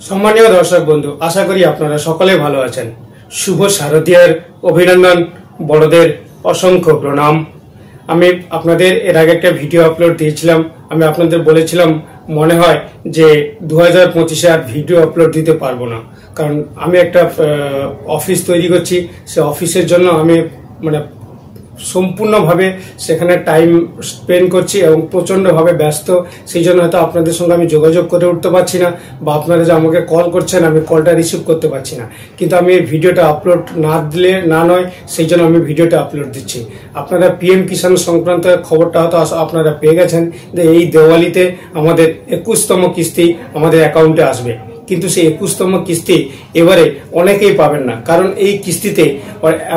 সম্মানীয় দর্শক বন্ধু, আশা করি আপনারা সকলে ভালো আছেন। শুভ শারদীয়ার অভিনন্দন, বড়দের অসংখ্য প্রণাম। আমি আপনাদের এর আগে একটা ভিডিও আপলোড দিয়েছিলাম। আমি আপনাদের বলেছিলাম মনে হয় যে 2025-এ আর ভিডিও আপলোড দিতে পারবো না, কারণ আমি একটা অফিস তৈরি করছি। সে অফিসের জন্য আমি সম্পূর্ণভাবে সেখানে টাইম স্পেন্ড করছি এবং প্রচন্ডভাবে ব্যস্ত। সেই জন্য হয়তো আপনাদের সঙ্গে আমি যোগাযোগ করে উঠতে পারছি না, বা আপনারা যে আমাকে কল করছেন আমি কলটা রিসিভ করতে পারছি না। কিন্তু আমি এই ভিডিওটা আপলোড না দিলে না নয়, সেই জন্য আমি ভিডিওটা আপলোড দিচ্ছি। আপনারা পিএম কিষাণ সংক্রান্ত খবরটা হয়তো আপনারা পেয়ে গেছেন যে এই দেওয়ালিতে আমাদের 21তম কিস্তি আমাদের অ্যাকাউন্টে আসবে। কিন্তু সেই 21তম কিস্তি এবারে অনেকেই পাবেন না, কারণ এই কিস্তিতে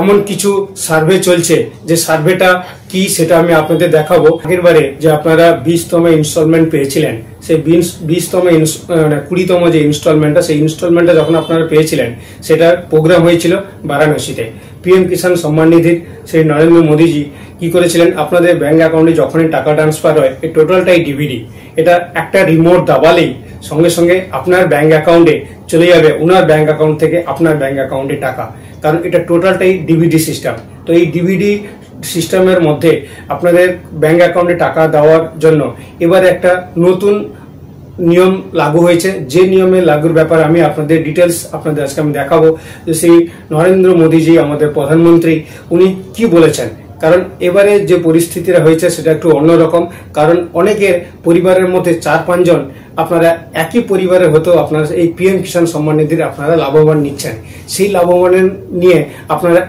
এমন কিছু সার্ভে চলছে, যে সার্ভেটা কি সেটা আমি আপনাদের দেখাবো। আগের বারে যে আপনারা 20তম ইনস্টলমেন্ট পেয়েছিলেন, সেই 20তম যে ইনস্টলমেন্টটা, সেই ইনস্টলমেন্টটা যখন আপনারা পেয়েছিলেন, সেটার প্রোগ্রাম হয়েছিল বারাণসীতে। পিএম কিষাণ সম্মান নিধির সেই নরেন্দ্র মোদীজি কি করেছিলেন, আপনাদের ব্যাংক অ্যাকাউন্টে যখনই টাকা ট্রান্সফার হয়, এই টোটালটাই ডিভিডি। এটা একটা রিমোট দাবালেই সঙ্গে সঙ্গে আপনার ব্যাংক অ্যাকাউন্টে চলে যাবে, ওনার ব্যাংক অ্যাকাউন্ট থেকে আপনার ব্যাংক অ্যাকাউন্টে টাকা, কারণ এটা টোটালটাই ডিভিডি সিস্টেম। তো এই ডিভিডি সিস্টেমের মধ্যে আপনাদের ব্যাংক অ্যাকাউন্টে টাকা দেওয়ার জন্য এবারে একটা নতুন নিয়ম লাগু হয়েছে। যে নিয়মের লাগুর ব্যাপারে আমি আপনাদের ডিটেলস আপনাদের আজকে আমি দেখাবো, যে সেই নরেন্দ্র মোদীজি আমাদের প্রধানমন্ত্রী উনি কি বলেছেন। কারণ এবারে যে পরিস্থিতিটা হয়েছে সেটা একটু অন্যরকম, কারণ অনেকের পরিবারের মধ্যে 4-5 জন আপনারা একই পরিবারের হতো, আপনারা এই পিএম কিষাণ সম্মান নিধির আপনারা লাভবান নিচ্ছেন। সেই লাভবানের নিয়ে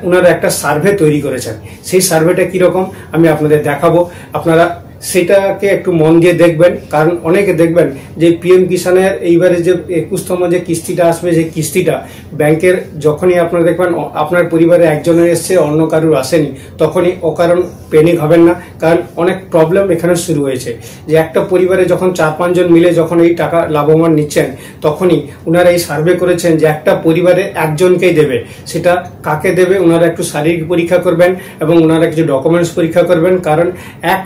ওনারা একটা সার্ভে তৈরি করেছেন। সেই সার্ভেটা কিরকম আমি আপনাদের দেখাবো, আপনারা সেটাকে একটু মন দিয়ে দেখবেন। কারণ অনেকে দেখবেন যে পিএম কিষাণের এইবারে যে 21তম যে কিস্তিটা আসবে, যে কিস্তিটা ব্যাংকের যখনই আপনারা দেখবেন আপনার পরিবারে একজনের এসছে, অন্য কারুর আসেনি, তখনই অকারণ প্যানিক হবেন না। কারণ অনেক প্রবলেম এখানে শুরু হয়েছে, যে একটা পরিবারে যখন 4-5 জন মিলে যখন এই টাকা লাভবান নিচ্ছেন, তখনই ওনারা এই সার্ভে করেছেন যে একটা পরিবারে একজনকেই দেবে। সেটা কাকে দেবে, ওনারা একটু শারীরিক পরীক্ষা করবেন এবং ওনারা কিছু ডকুমেন্টস পরীক্ষা করবেন। কারণ 1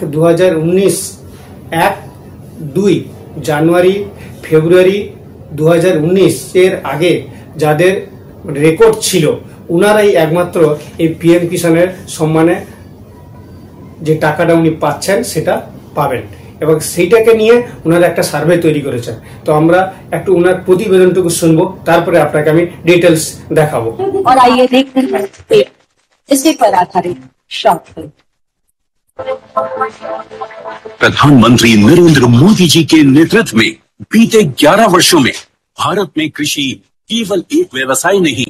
জানুয়ারি ফেব্রুয়ারি 2019 এর আগে যাদের রেকর্ড ছিল, ওনারাই একমাত্র এই পিএম কিষাণের সম্মানে যে টাকাটা উনি পাচ্ছেন সেটা পাবেন, এবং সেইটাকে নিয়ে ওনারা একটা সার্ভে তৈরি করেছেন। তো আমরা একটু ওনার প্রতিবেদনটুকু শুনবো, তারপরে আপনাকে আমি ডিটেলস দেখাবো। प्रधानमंत्री नरेंद्र मोदी जी के नेतृत्व में बीते 11 वर्षों में भारत में कृषि केवल एक व्यवसाय नहीं,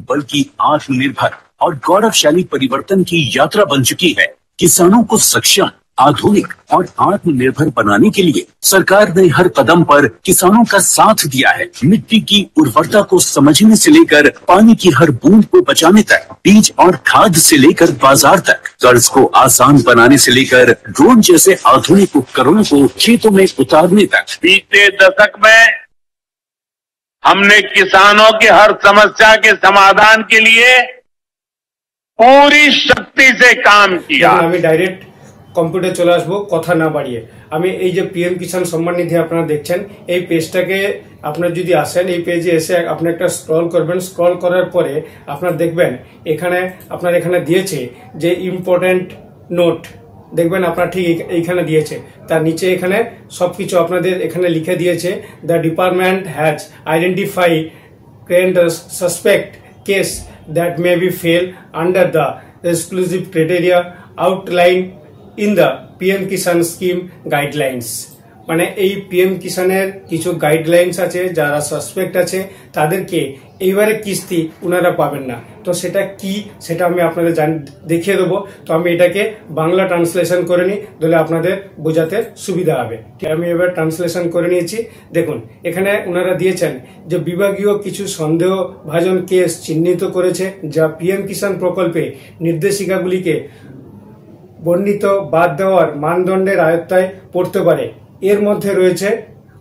बल्कि आत्मनिर्भर और गौरवशाली परिवर्तन की यात्रा बन चुकी है। किसानों को सक्षम, आधुनिक और आत्मनिर्भर बनाने के लिए सरकार ने हर कदम पर किसानों का साथ दिया है। मिट्टी की उर्वरता को समझने से लेकर पानी की हर बूंद को बचाने तक, बीज और खाद से लेकर बाजार तक, कर्ज को आसान बनाने से लेकर ड्रोन जैसे आधुनिक उपकरणों को खेतों में उतारने तक। बीते दशक में हमने किसानों की हर समस्या के समाधान के लिए पूरी शक्ति से काम किया। डायरेक्ट কম্পিউটার চলে আসবো, কথা না বাড়িয়ে। আমি এই যে পিএম কিষাণ সম্মান নিধি আপনারা দেখছেন, এই পেজটাকে আপনারা যদি আসেন, এই পেজে এসে আপনি একটা স্ক্রল করবেন। স্ক্রল করার পরে আপনারা দেখবেন এখানে দিয়েছে যে ইম্পর্টেন্ট নোট, দেখবেন আপনার ঠিক এইখানে দিয়েছে। তার নিচে এখানে সবকিছু আপনাদের এখানে লিখে দিয়েছে, the department has identified suspect case that may be fell under the exclusive criteria outline in the PM Kisan scheme guidelines. মানে এই পিএম কিষাণের কিছু গাইডলাইন্স আছে, যারা সাসপেক্ট আছে তাদেরকে এইবারে কিস্তি ওনারা পাবেন না। তো সেটা কি সেটা আমি আপনাদের দেখিয়ে দেবো। তো আমি এটাকে বাংলা ট্রান্সলেশন করে নিই, তাহলে আপনাদের বোঝাতে সুবিধা হবে। আমি এবার ট্রান্সলেশন করে নিয়েছি। দেখুন এখানে ওনারা দিয়েছেন যে বিভাগীয় কিছু সন্দেহভাজন কেস চিহ্নিত করেছে, যা পিএম কিষাণ প্রকল্পে নির্দেশিকাগুলিকে বর্ণিত বাদ দেওয়ার মানদণ্ডের আয়ত্তায় পড়তে পারে। এর মধ্যে রয়েছে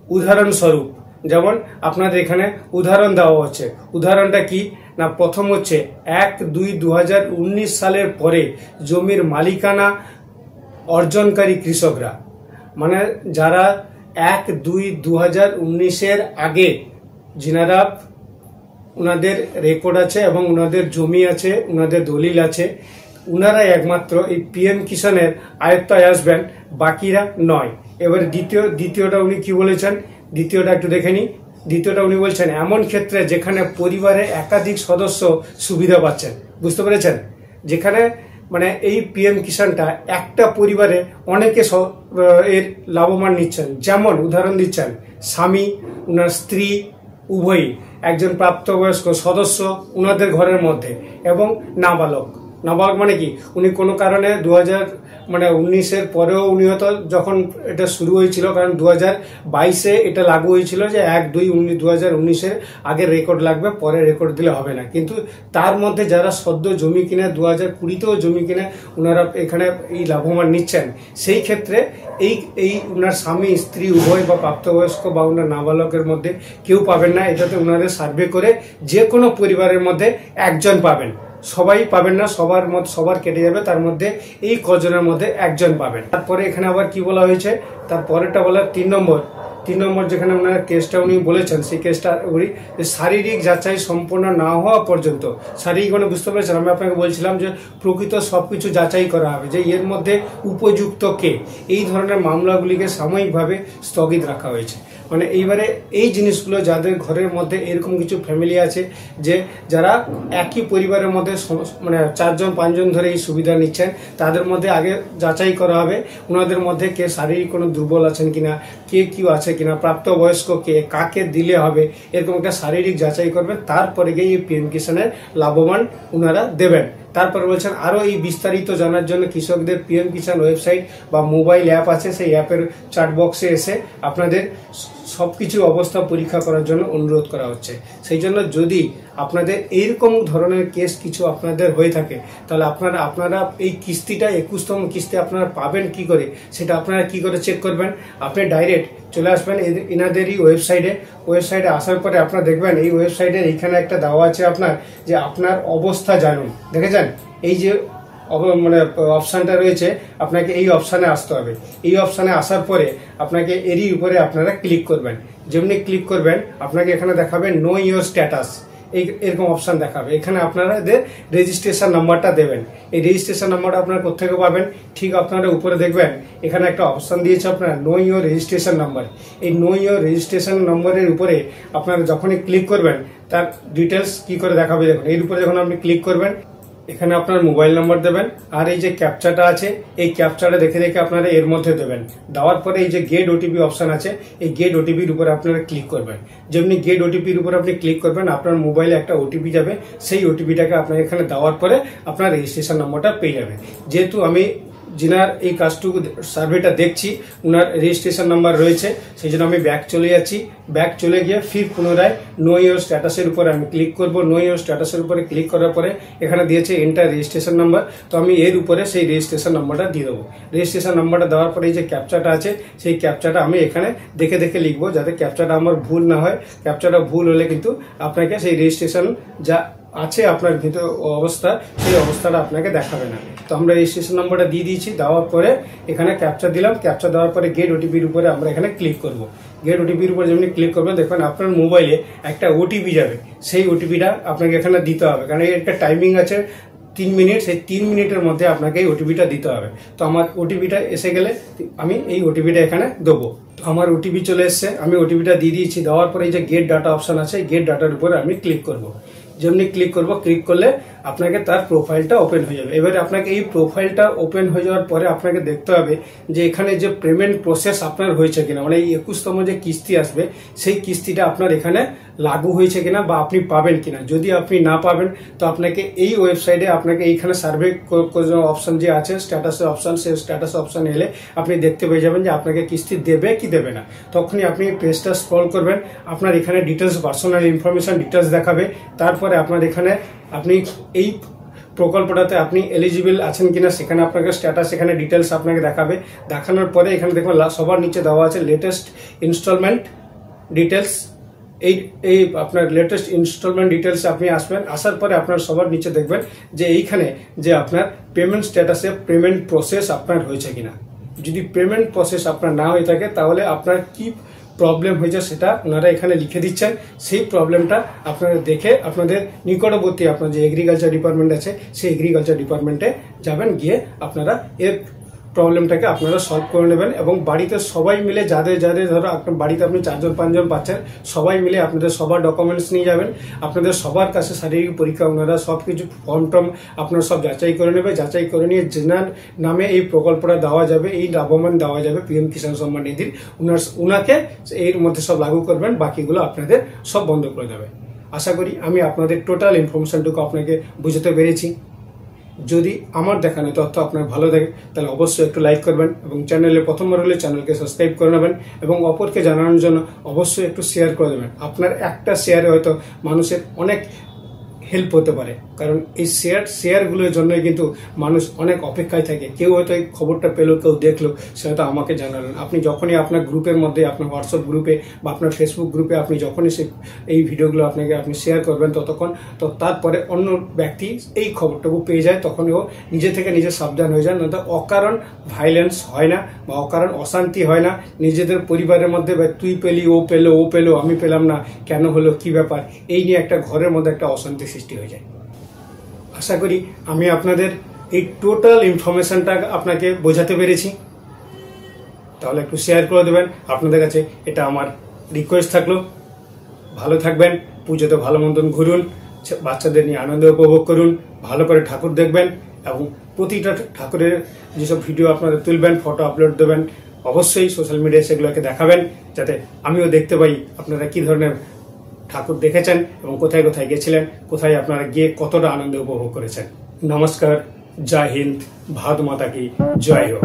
উদাহরণস্বরূপ, যেমন আপনাদের এখানে উদাহরণ দেওয়া হচ্ছে। উদাহরণটা কি না, প্রথম হচ্ছে 1-2-2019 সালের পরে জমির মালিকানা অর্জনকারী কৃষকরা, মানে যারা 1-2-2019 আগে যিনারা উনাদের রেকর্ড আছে এবং উনাদের জমি আছে, উনাদের দলিল আছে, উনারাই একমাত্র এই পিএম কিষানের আয়ত্তায় আসবেন, বাকিরা নয়। এবারে দ্বিতীয়টা উনি কি বলেছেন, দ্বিতীয়টা একটু দেখে নিই। দ্বিতীয়টা উনি বলছেন এমন ক্ষেত্রে যেখানে পরিবারে একাধিক সদস্য সুবিধা পাচ্ছেন। বুঝতে পেরেছেন? যেখানে মানে এই পিএম কিষানটা একটা পরিবারে অনেকে এর লাভবান নিচ্ছেন। যেমন উদাহরণ দিচ্ছেন স্বামী, উনার স্ত্রী উভয়ই, একজন প্রাপ্তবয়স্ক সদস্য উনাদের ঘরের মধ্যে, এবং নাবালক। নাবালক মানে কি, উনি কোনো কারণে 2019-এর পরেও উনি হয়তো যখন এটা শুরু হয়েছিল, কারণ 2022-এ এটা লাগু হয়েছিল যে 1-2-2019-এর আগের রেকর্ড লাগবে, পরে রেকর্ড দিলে হবে না। কিন্তু তার মধ্যে যারা সদ্য জমি কিনে 2020-তেও জমি কিনে ওনারা এখানে এই লাভবান নিচ্ছেন, সেই ক্ষেত্রে এই উনার স্বামী স্ত্রী উভয় বা প্রাপ্তবয়স্ক বা উনার নাবালকের মধ্যে কেউ পাবেন না। এটাতে উনারা সার্ভে করে যে কোনো পরিবারের মধ্যে একজন পাবেন, সবাই পাবেন না, সবার কেটে যাবে, তার মধ্যে এই কজনের মধ্যে একজন পাবেন। তারপরে এখানে আবার কি বলা হয়েছে, তার পরেরটা বলা 3 নম্বর যেখানে ওনার কেসটা উনি বলেছেন, সেই কেসটা উনি শারীরিক যাচাই সম্পন্ন না হওয়া পর্যন্ত, শারীরিক মানে বুঝতে পেরেছেন, আমি আপনাকে বলছিলাম যে প্রকৃত সবকিছু যাচাই করা হবে যে এর মধ্যে উপযুক্ত কে, এই ধরনের মামলাগুলিকে সাময়িকভাবে স্থগিত রাখা হয়েছে। মানে এইবারে এই জিনিসগুলো যাদের ঘরের মধ্যে এরকম কিছু ফ্যামিলি আছে যে যারা একই পরিবারের মধ্যে মানে 4-5 ধরে এই সুবিধা নিচ্ছেন, তাদের মধ্যে আগে যাচাই করা হবে ওনাদের মধ্যে কে শারীরিক কোনো দুর্বল আছেন কিনা, কে কেউ আছে কিনা, প্রাপ্তবয়স্ক কে, কাকে দিলে হবে, এরকম একটা শারীরিক যাচাই করবেন। তারপরে গিয়ে এই পিএম কিষানের লাভবান ওনারা দেবেন। তারপরে বলছেন আরো এই বিস্তারিত জানার জন্য কৃষকদের পিএম কিষান ওয়েবসাইট বা মোবাইল অ্যাপ আছে, সেই অ্যাপের চ্যাট বক্সে এসে আপনাদের সবকিছু অবস্থা পরীক্ষা করার জন্য অনুরোধ করা হচ্ছে। সেই জন্য যদি আপনাদের এইরকম ধরনের কেস কিছু আপনাদের হয়ে থাকে, তাহলে আপনারা এই কিস্তিটা 21তম কিস্তি আপনারা পাবেন কি করে, সেটা আপনারা কি করে চেক করবেন। আপনি ডাইরেক্ট চলে আসবেন এনাদেরই ওয়েবসাইটে আসার পরে আপনারা দেখবেন এই ওয়েবসাইটের এইখানে একটা দেওয়া আছে আপনার, যে আপনার অবস্থা জানুন। দেখেছেন এই যে মানে অপশানটা রয়েছে, আপনাকে এই অপশানে আসতে হবে। এই অপশানে আসার পরে আপনাকে এরই উপরে আপনারা ক্লিক করবেন। যেমনি ক্লিক করবেন আপনাকে এখানে দেখাবে নো ইওর স্ট্যাটাস, এরকম অপশন দেখাবে। এখানে আপনাদের রেজিস্ট্রেশন নাম্বারটা দেবেন। এই রেজিস্ট্রেশন নাম্বারটা আপনারা কোথেকে পাবেন, ঠিক আপনারা উপরে দেখবেন এখানে একটা অপশন দিয়েছে আপনার নো ইওর রেজিস্ট্রেশন নাম্বার। এই নো ইওর রেজিস্ট্রেশন নম্বরের উপরে আপনারা যখনই ক্লিক করবেন তার ডিটেলস কি করে দেখাবে। দেখুন এর উপরে যখন আপনি ক্লিক করবেন, এখানে আপনার মোবাইল নাম্বার দেবেন, আর এই যে ক্যাপচাটা আছে এই ক্যাপচাটা দেখে আপনারা এর মধ্যে দেবেন। দেওয়ার পরে এই যে গেট ওটিপি অপশন আছে, এই গেট ওটিপির উপরে আপনারা ক্লিক করবেন। যেমনি গেট ওটিপির উপর আপনি ক্লিক করবেন, আপনার মোবাইলে একটা ওটিপি যাবে, সেই ওটিপিটাকে আপনার এখানে দেওয়ার পরে আপনার রেজিস্ট্রেশন নম্বরটা পেয়ে যাবে। যেহেতু আমি যিনার এই কাজটুকু সার্ভেটা দেখছি উনার রেজিস্ট্রেশন নাম্বার রয়েছে, সেই জন্য আমি ব্যাক চলে যাচ্ছি। ব্যাক চলে গিয়ে ফির পুনরায় নো ইওর স্ট্যাটাসের উপরে আমি ক্লিক করব। নো ইওর স্ট্যাটাসের উপরে ক্লিক করার পরে এখানে দিয়েছে এন্টার রেজিস্ট্রেশন নাম্বার, তো আমি এর উপরে সেই রেজিস্ট্রেশন নাম্বারটা দিয়ে দেবো। রেজিস্ট্রেশন নাম্বারটা দেওয়ার পরে এই যে ক্যাপচাটা আছে, সেই ক্যাপচাটা আমি এখানে দেখে লিখবো, যাতে ক্যাপচাটা আমার ভুল না হয়। ক্যাপচাটা ভুল হলে কিন্তু আপনাকে সেই রেজিস্ট্রেশন যা আছে আপনার ভিতর অবস্থা, সেই অবস্থাটা আপনাকে দেখাবে না। তো আমরা রেজিস্ট্রেশন নাম্বারটা দিয়ে দিয়েছি। দেওয়ার পরে এখানে ক্যাপচা দিলাম। ক্যাপচা দেওয়ার পরে গেট ওটিপির উপরে আমরা এখানে ক্লিক করব। গেট ওটিপির উপরে যেমনি ক্লিক করবেন দেখবেন আপনার মোবাইলে একটা ওটিপি যাবে, সেই ওটিপিটা আপনাকে এখানে দিতে হবে, কারণ এর একটা টাইমিং আছে 3 মিনিট। সেই 3 মিনিটের মধ্যে আপনাকে এই ওটিপিটা দিতে হবে। তো আমার ওটিপিটা এসে গেলে আমি এই ওটিপিটা এখানে দেবো। আমার ওটিপি চলে এসছে, আমি ওটিপিটা দিয়ে দিয়েছি। দেওয়ার পরে এই যে গেট ডাটা অপশন আছে, গেট ডাটার উপরে আমি ক্লিক করব। যেমনি ক্লিক করব, ক্লিক করলে আপনাকে তার প্রোফাইলটা ওপেন হয়ে যাবে। এবারে আপনাকে এই প্রোফাইলটা ওপেন হয়ে যাওয়ার পরে আপনাকে দেখতে হবে যে এখানে যে পেমেন্ট প্রসেস আপনার হয়েছে কিনা, মানে এই 21তম যে কিস্তি আসবে সেই কিস্তিটা আপনার এখানে লাগু হয়েছে কিনা বা আপনি পাবেন কিনা। যদি আপনি না পাবেন তো আপনাকে এই ওয়েবসাইটে আপনাকে এইখানে সার্ভে অপশন যে আছে স্ট্যাটাসের অপশন, সেই স্ট্যাটাস অপশন এলে আপনি দেখতে পেয়ে যাবেন যে আপনাকে কিস্তি দেবে কি দেবে না। তখনই আপনি পেজটা স্ক্রল করবেন, আপনার এখানে ডিটেলস, পার্সোনাল ইনফরমেশন ডিটেলস দেখাবে। তারপরে আপনার এখানে আপনি এই প্রকল্পটাতে আপনি এলিজিবল আছেন কিনা সেখানে আপনাকে স্ট্যাটাস, এখানে ডিটেলস আপনাকে দেখাবে। দেখানোর পরে এখানে দেখবেন সবার নিচে দেওয়া আছে লেটেস্ট ইনস্টলমেন্ট ডিটেলস। এই আপনার লেটেস্ট ইনস্টলমেন্ট ডিটেলস আপনি আসবেন। আসার পরে আপনার সবার নিচে দেখবেন যে এইখানে যে আপনার পেমেন্ট স্ট্যাটাসে পেমেন্ট প্রসেস আপনার হয়েছে কিনা। যদি পেমেন্ট প্রসেস আপনার না হয়ে থাকে তাহলে আপনার কি প্রবলেম হয়েছে সেটা ওনারা এখানে লিখে দিচ্ছেন। সেই প্রবলেমটা আপনারা দেখে আপনাদের নিকটবর্তী আপনার যে এগ্রিকালচার ডিপার্টমেন্ট আছে সেই এগ্রিকালচার ডিপার্টমেন্টে যাবেন, গিয়ে আপনারা এর প্রবলেমটাকে আপনারা সলভ করে নেবেন। এবং বাড়িতে সবাই মিলে যাদের যাদের ধরো আপনার বাড়িতে আপনি 4 জন 5 জন পাচ্ছেন, সবাই মিলে আপনাদের সবার ডকুমেন্টস নিয়ে যাবেন। আপনাদের সবার কাছে শারীরিক পরীক্ষা ওনারা সবকিছু ফর্ম টর্ম আপনারা সব যাচাই করে নেবে। যাচাই করে নিয়ে যেনার নামে এই প্রকল্পটা দেওয়া যাবে, এই লাভবান দেওয়া যাবে পিএম কিষাণ সম্মান নিধির, উনাকে এর মধ্যে সব লাগু করবেন, বাকিগুলো আপনাদের সব বন্ধ করে দেবে। আশা করি আমি আপনাদের টোটাল ইনফরমেশনটুকু আপনাকে বুঝতে পেরেছি। যদি আমার দেখানো তথ্য আপনার ভালো লাগে তাহলে অবশ্যই একটু লাইক করবেন এবং চ্যানেলে প্রথমবার হলে চ্যানেলকে সাবস্ক্রাইব করে নেবেন এবং অপরকে জানানোর জন্য অবশ্যই একটু শেয়ার করে দেবেন। আপনার একটা শেয়ারে হয়তো মানুষের অনেক হেল্প হতে পারে, কারণ এই শেয়ারগুলোর জন্যই কিন্তু মানুষ অনেক অপেক্ষায় থাকে। কেউ হয়তো এই খবরটা পেলো, কেউ দেখলো, সে হয়তো আমাকে জানালেন। আপনি যখনই আপনার গ্রুপের মধ্যে, আপনার হোয়াটসঅ্যাপ গ্রুপে বা আপনার ফেসবুক গ্রুপে আপনি যখনই এই ভিডিওগুলো আপনি শেয়ার করবেন, তো তারপরে অন্য ব্যক্তি এই খবরটাকে পেয়ে যায়, তখন ও নিজে থেকে নিজে সাবধান হয়ে যায়। নয়তো অকারণ ভাইলেন্স হয় না বা অকারণ অশান্তি হয় না নিজেদের পরিবারের মধ্যে, বা তুই পেলি, ও পেলো, আমি পেলাম না, কেন হলো, কি ব্যাপার, এই নিয়ে একটা ঘরের মধ্যে একটা অশান্তি সৃষ্টি হয়ে যায়। আশা করি আমি আপনাদের এই টোটাল ইনফরমেশনটা আপনাকে বোঝাতে পেরেছি। তাহলে একটু শেয়ার করে দেবেন। আপনাদের কাছে এটা আমার রিকোয়েস্ট থাকলো। ভালো থাকবেন, পুজোতে ভালো মতন ঘুরুন, বাচ্চাদের নিয়ে আনন্দ উপভোগ করুন, ভালো করে ঠাকুর দেখবেন এবং প্রতিটা ঠাকুরের যেসব ভিডিও আপনারা তুলবেন, ফটো আপলোড দেবেন, অবশ্যই সোশ্যাল মিডিয়ায় সেগুলোকে দেখাবেন, যাতে আমিও দেখতে পাই আপনারা কি ধরনের ঠাকুর দেখেছেন এবং কোথায় কোথায় গেছিলেন, কোথায় আপনারা গিয়ে কতটা আনন্দ উপভোগ করেছেন। নমস্কার, জয় হিন্দ, ভারত মাতা কি জয় হোক।